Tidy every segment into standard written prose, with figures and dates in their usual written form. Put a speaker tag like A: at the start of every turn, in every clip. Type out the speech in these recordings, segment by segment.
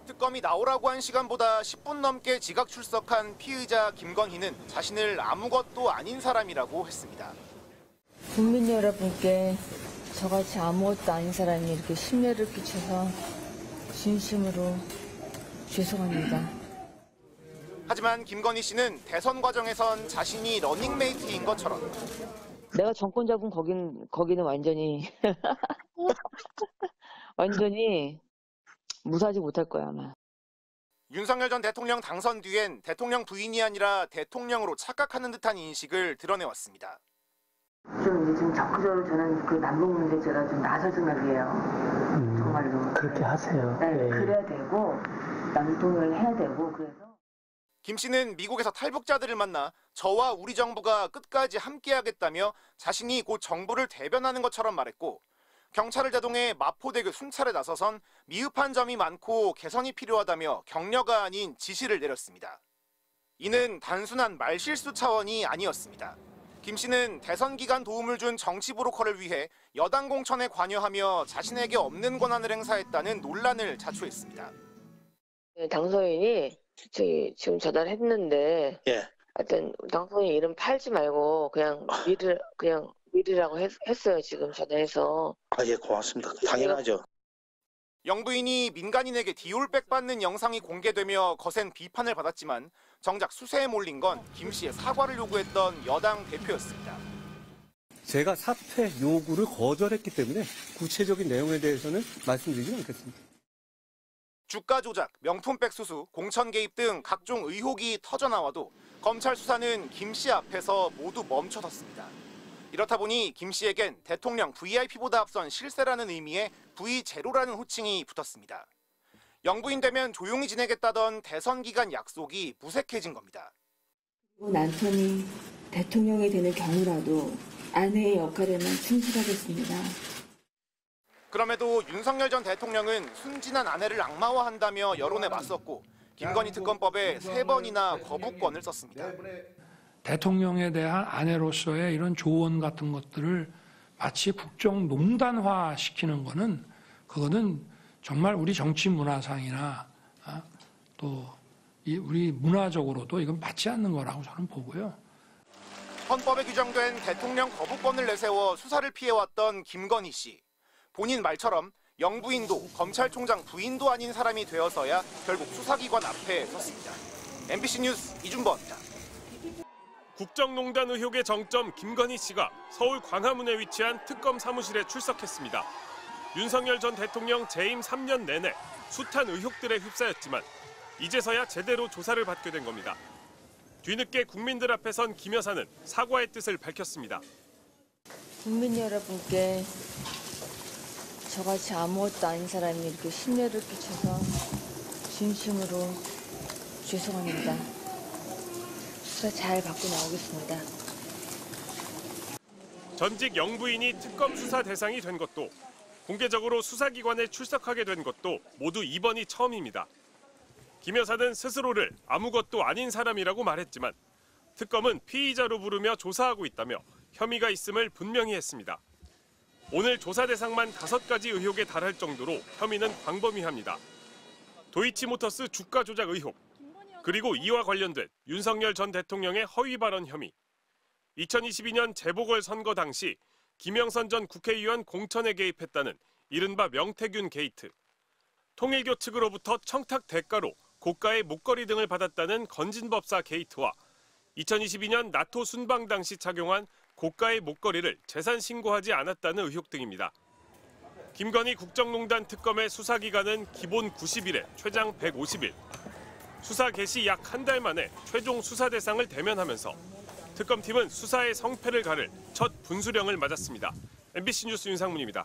A: 특검이 나오라고 한 시간보다 10분 넘게 지각 출석한 피의자 김건희는 자신을 아무것도 아닌 사람이라고 했습니다.
B: 국민 여러분께 저같이 아무것도 아닌 사람이 이렇게 심려를 끼쳐서 진심으로 죄송합니다.
A: 하지만 김건희 씨는 대선 과정에선 자신이 러닝메이트인 것처럼
B: 내가 정권 잡은 거기는 완전히 무사하지 못할 거야 아마.
A: 윤석열 전 대통령 당선 뒤엔 대통령 부인이 아니라 대통령으로 착각하는 듯한 인식을 드러내왔습니다.
B: 좀 적극적으로 저는 그 남북 문제 제가 좀 나서주는 게요. 정말로.
C: 그렇게 하세요.
B: 네,
C: 네.
B: 그래야 되고 남동을 해야 되고 그래서.
A: 김 씨는 미국에서 탈북자들을 만나 저와 우리 정부가 끝까지 함께하겠다며 자신이 곧 정부를 대변하는 것처럼 말했고 경찰을 대동해 마포대교 순찰에 나서선 미흡한 점이 많고 개선이 필요하다며 격려가 아닌 지시를 내렸습니다. 이는 단순한 말실수 차원이 아니었습니다. 김 씨는 대선 기간 도움을 준 정치 브로커를 위해 여당 공천에 관여하며 자신에게 없는 권한을 행사했다는 논란을 자초했습니다.
B: 당선인이 지금 전화했는데 하여튼 당선인 이름 팔지 말고 그냥 미르라고 했어요. 지금 전화해서.
D: 예, 고맙습니다. 당연하죠.
A: 영부인이 민간인에게 디올백 받는 영상이 공개되며 거센 비판을 받았지만 정작 수세에 몰린 건 김 씨의 사과를 요구했던 여당 대표였습니다.
E: 제가 사퇴 요구를 거절했기 때문에 구체적인 내용에 대해서는 말씀드리지 않겠습니다.
A: 주가 조작, 명품백 수수, 공천 개입 등 각종 의혹이 터져나와도 검찰 수사는 김 씨 앞에서 모두 멈춰섰습니다. 이렇다 보니 김 씨에겐 대통령 VIP보다 앞선 실세라는 의미의 V0라는 호칭이 붙었습니다. 영부인 되면 조용히 지내겠다던 대선 기간 약속이 무색해진 겁니다.
F: 남편이 대통령이 되는 경우라도 아내의 역할에만 충실하겠습니다.
A: 그럼에도 윤석열 전 대통령은 순진한 아내를 악마화한다며 여론에 맞섰고 김건희 특검법에 3번이나 거부권을 썼습니다.
G: 대통령에 대한 아내로서의 이런 조언 같은 것들을 마치 국정농단화 시키는 그거는 정말 우리 정치 문화상이나 또 우리 문화적으로도 이건 맞지 않는 거라고 저는 보고요.
A: 헌법에 규정된 대통령 거부권을 내세워 수사를 피해왔던 김건희 씨. 본인 말처럼 영부인도 검찰총장 부인도 아닌 사람이 되어서야 결국 수사기관 앞에 섰습니다. MBC 뉴스 이준범입니다.
H: 국정농단 의혹의 정점 김건희 씨가 서울 광화문에 위치한 특검 사무실에 출석했습니다. 윤석열 전 대통령 재임 3년 내내 숱한 의혹들에 휩싸였지만 이제서야 제대로 조사를 받게 된 겁니다. 뒤늦게 국민들 앞에 선 김 여사는 사과의 뜻을 밝혔습니다.
B: 국민 여러분께 저같이 아무것도 아닌 사람이 이렇게 심려를 끼쳐서 진심으로 죄송합니다. 수사 잘 받고 나오겠습니다.
H: 전직 영부인이 특검 수사 대상이 된 것도 공개적으로 수사기관에 출석하게 된 것도 모두 이번이 처음입니다. 김 여사는 스스로를 아무것도 아닌 사람이라고 말했지만 특검은 피의자로 부르며 조사하고 있다며 혐의가 있음을 분명히 했습니다. 오늘 조사 대상만 5가지 의혹에 달할 정도로 혐의는 광범위합니다. 도이치모터스 주가 조작 의혹, 그리고 이와 관련된 윤석열 전 대통령의 허위 발언 혐의, 2022년 재보궐선거 당시 김영선 전 국회의원 공천에 개입했다는 이른바 명태균 게이트, 통일교 측으로부터 청탁 대가로 고가의 목걸이 등을 받았다는 건진법사 게이트와 2022년 나토 순방 당시 착용한 고가의 목걸이를 재산 신고하지 않았다는 의혹 등입니다. 김건희 국정농단 특검의 수사기간은 기본 90일에 최장 150일. 수사 개시 약 한 달 만에 최종 수사 대상을 대면하면서 특검팀은 수사의 성패를 가를 첫 분수령을 맞았습니다. MBC 뉴스 윤상문입니다.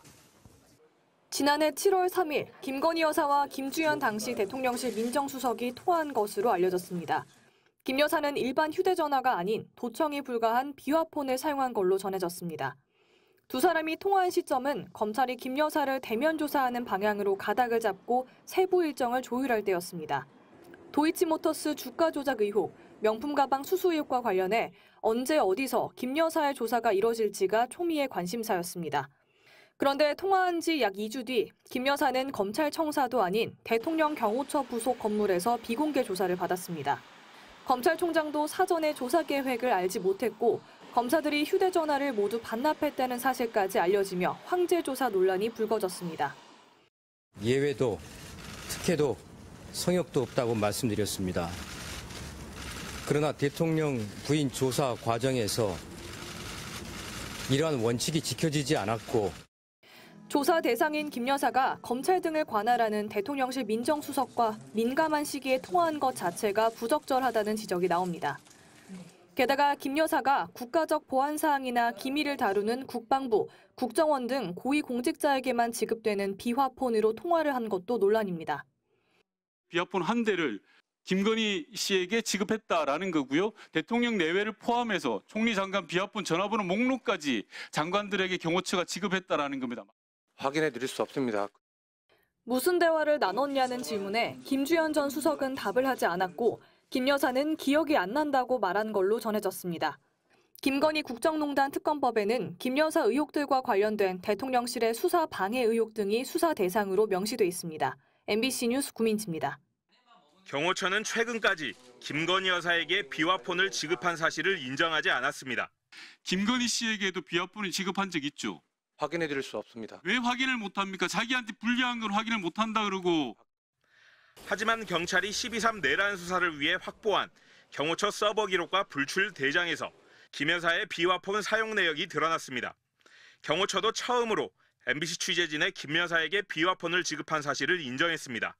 I: 지난해 7월 3일 김건희 여사와 김주현 당시 대통령실 민정수석이 통화한 것으로 알려졌습니다. 김 여사는 일반 휴대전화가 아닌 도청이 불가한 비화폰을 사용한 걸로 전해졌습니다. 두 사람이 통화한 시점은 검찰이 김 여사를 대면 조사하는 방향으로 가닥을 잡고 세부 일정을 조율할 때였습니다. 도이치모터스 주가 조작 의혹, 명품 가방 수수 의혹과 관련해 언제 어디서 김 여사의 조사가 이뤄질지가 초미의 관심사였습니다. 그런데 통화한 지 약 2주 뒤 김 여사는 검찰청사도 아닌 대통령 경호처 부속 건물에서 비공개 조사를 받았습니다. 검찰총장도 사전에 조사 계획을 알지 못했고 검사들이 휴대전화를 모두 반납했다는 사실까지 알려지며 황제 조사 논란이 불거졌습니다.
C: 예외도 특혜도 성역도 없다고 말씀드렸습니다. 그러나 대통령 부인 조사 과정에서 이러한 원칙이 지켜지지 않았고
I: 조사 대상인 김 여사가 검찰 등을 관할하는 대통령실 민정수석과 민감한 시기에 통화한 것 자체가 부적절하다는 지적이 나옵니다. 게다가 김 여사가 국가적 보안 사항이나 기밀을 다루는 국방부, 국정원 등 고위공직자에게만 지급되는 비화폰으로 통화를 한 것도 논란입니다.
J: 비화폰 한 대를 김건희 씨에게 지급했다라는 거고요. 대통령 내외를 포함해서 총리 장관 비화폰 전화번호 목록까지 장관들에게 경호처가 지급했다라는 겁니다.
K: 확인해 드릴 수 없습니다.
I: 무슨 대화를 나눴냐는 질문에 김주현 전 수석은 답을 하지 않았고 김 여사는 기억이 안 난다고 말한 걸로 전해졌습니다. 김건희 국정농단 특검법에는 김 여사 의혹들과 관련된 대통령실의 수사 방해 의혹 등이 수사 대상으로 명시돼 있습니다. MBC 뉴스 구민지입니다.
L: 경호처는 최근까지 김건희 여사에게 비화폰을 지급한 사실을 인정하지 않았습니다.
J: 김건희 씨에게도 비화폰을 지급한 적 있죠?
K: 확인해 드릴 수 없습니다.
J: 왜 확인을 못합니까? 자기한테 불리한 걸 확인을 못한다 그러고.
L: 하지만 경찰이 12.3 내란 수사를 위해 확보한 경호처 서버 기록과 불출 대장에서 김 여사의 비화폰 사용 내역이 드러났습니다. 경호처도 처음으로 MBC 취재진의 김 여사에게 비화폰을 지급한 사실을 인정했습니다.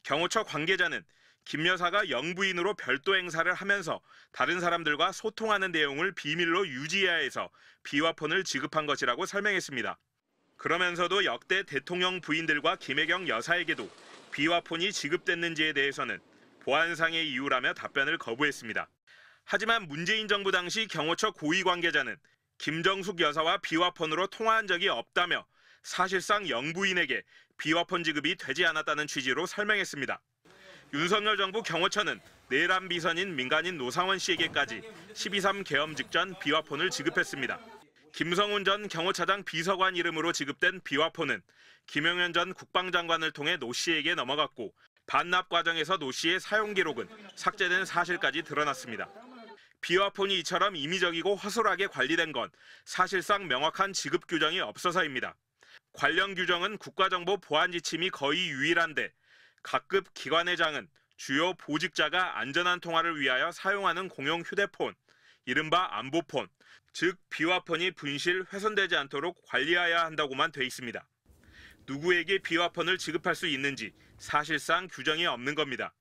L: 경호처 관계자는 김 여사가 영부인으로 별도 행사를 하면서 다른 사람들과 소통하는 내용을 비밀로 유지해야 해서 비화폰을 지급한 것이라고 설명했습니다. 그러면서도 역대 대통령 부인들과 김혜경 여사에게도 비화폰이 지급됐는지에 대해서는 보안상의 이유라며 답변을 거부했습니다. 하지만 문재인 정부 당시 경호처 고위 관계자는 김정숙 여사와 비화폰으로 통화한 적이 없다며 사실상 영부인에게 비화폰 지급이 되지 않았다는 취지로 설명했습니다. 윤석열 정부 경호처는 내란 비선인 민간인 노상원 씨에게까지 12.3 계엄 직전 비화폰을 지급했습니다. 김성훈 전 경호차장 비서관 이름으로 지급된 비화폰은 김용현 전 국방장관을 통해 노 씨에게 넘어갔고 반납 과정에서 노 씨의 사용 기록은 삭제된 사실까지 드러났습니다. 비화폰이 이처럼 임의적이고 허술하게 관리된 건 사실상 명확한 지급 규정이 없어서입니다. 관련 규정은 국가정보보안지침이 거의 유일한데 각급 기관회장은 주요 보직자가 안전한 통화를 위하여 사용하는 공용 휴대폰, 이른바 안보폰, 즉 비화폰이 분실, 훼손되지 않도록 관리해야 한다고만 돼 있습니다. 누구에게 비화폰을 지급할 수 있는지 사실상 규정이 없는 겁니다.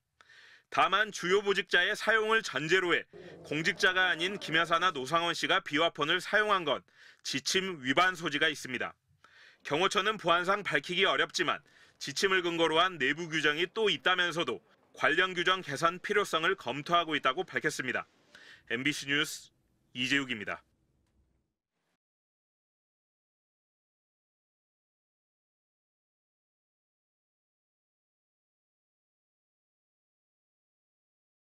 L: 다만 주요 보직자의 사용을 전제로 해 공직자가 아닌 김 여사나 노상원 씨가 비화폰을 사용한 건 지침 위반 소지가 있습니다. 경호처는 보안상 밝히기 어렵지만 지침을 근거로 한 내부 규정이 또 있다면서도 관련 규정 개선 필요성을 검토하고 있다고 밝혔습니다. MBC 뉴스 이재욱입니다.